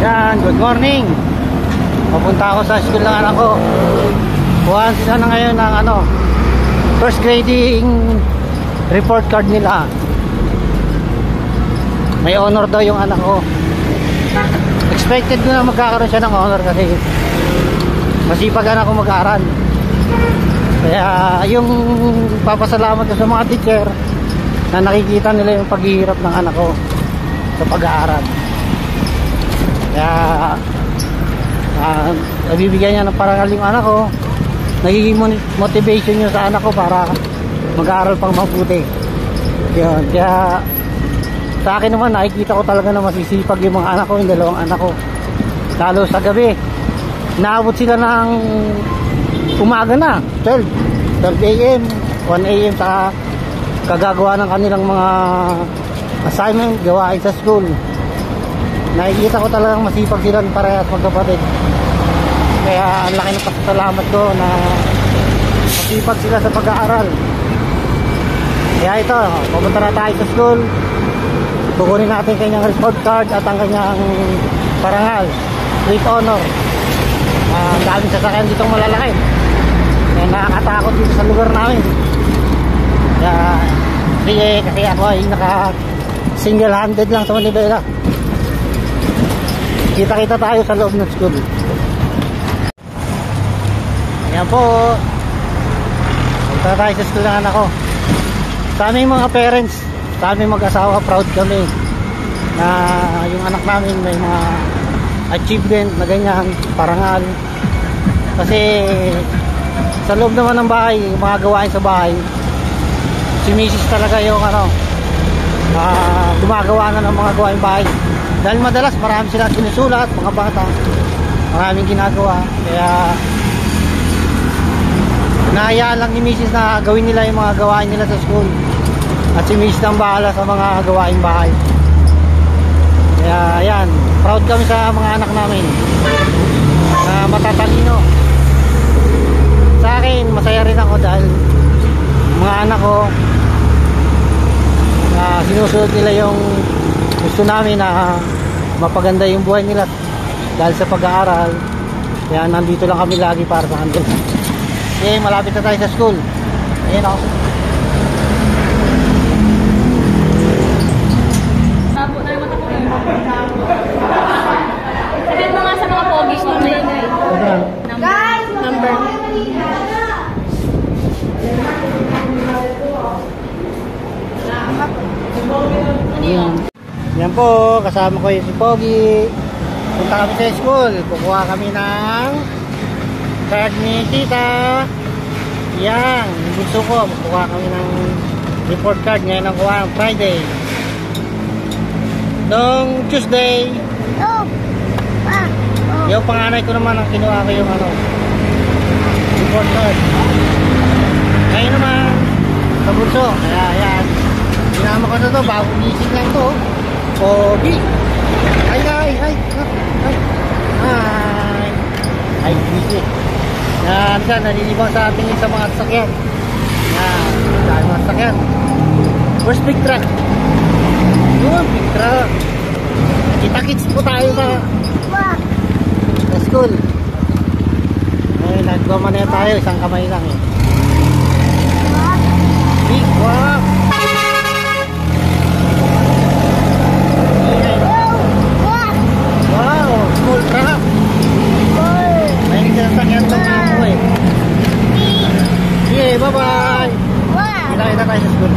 Yan, good morning. Papunta ako sa school ng anak ko. Kuhaan sila na ngayon ng first grading report card nila. May honor daw yung anak ko. Expected ko na magkakaroon siya ng honor kasi masipag anak ko mag-aaral. Kaya yung papasalamat ko sa mga teacher na nakikita nila yung paghihirap ng anak ko sa pag-aaral. Kaya nabibigyan niya ng parangal yung anak ko. Nagiging motivation niya sa anak ko para mag-aaral pang mabuti. Yun. Kaya sa akin naman nakikita ko talaga na masisipag yung mga anak ko, yung dalawang anak ko. Lalo sa gabi, naabot sila ng umaga na 12 AM 1 AM sa kagagawa ng kanilang mga assignment, gawain sa school. Nakikita ko talagang masipag sila parehas magkapatid. Kaya ang laki ng pasasalamat ko na masipag sila sa pag-aaral. Kaya ito, pupunta na tayo sa school. Kukunin natin kanyang report card at ang kanyang parangal with honor. Ang daming sasakyan ditong malalaki. Kaya nakakatakot dito sa lugar namin. Kaya kasi ako ay naka single handed lang sa Manibela. Kita-kita tayo sa loob ng school. Ayan po. Punta tayo sa school ng anak ko. Sa aming mga parents, sa aming mag-asawa, proud kami na yung anak namin may mga achievement na ganyan, parangal. Kasi sa loob naman ng bahay, yung mga gawain sa bahay, si Mrs. talaga yung gumagawa na ng mga gawain bahay. Dahil madalas marami silang sinusulat, mga bata, maraming ginagawa. Kaya nahayaan lang ni Mrs. na gawin nila yung mga gawain nila sa school. At si Mrs. ang bahala sa mga gawain bahay. Kaya yan, proud kami sa mga anak namin na matatalino. Sa akin, masaya rin ako dahil mga anak ko sinusunod nila yung gusto namin na mapaganda yung buhay nila dahil sa pag-aaral. Kaya nandito lang kami lagi para sa kanila. Okay, malapit na tayo sa school. Ayan ako. Sabihin mo nga sa mga pogies mo na yun. Number. Ano yun? Yan po, kasama ko yung si Pogi. Punta kami sa school. Kukuha kami ng card ni Tita. Yan, yung gusto ko. Kukuha kami ng report card. Ngayon ang kuha ng Friday. Noong Tuesday, yung panganay ko naman ang kinuha ko yung report card. Ngayon naman, sa bunso. Kaya yan. Sinama ko na to, bagong gising lang to. Pogi. Ay. Ay, gising. Yan, dyan, nalilibang sa ating sa mga sasakyan. Yan, dahil mga sasakyan. First big truck. Yun, big truck. Kita-kits po tayo sa school. Ay, nagmamanaya tayo, isang kamay lang eh. Big truck. Wow, small truck. May sinasakyan lang ako eh. Okay, bye-bye. Kita-kita tayo sa school.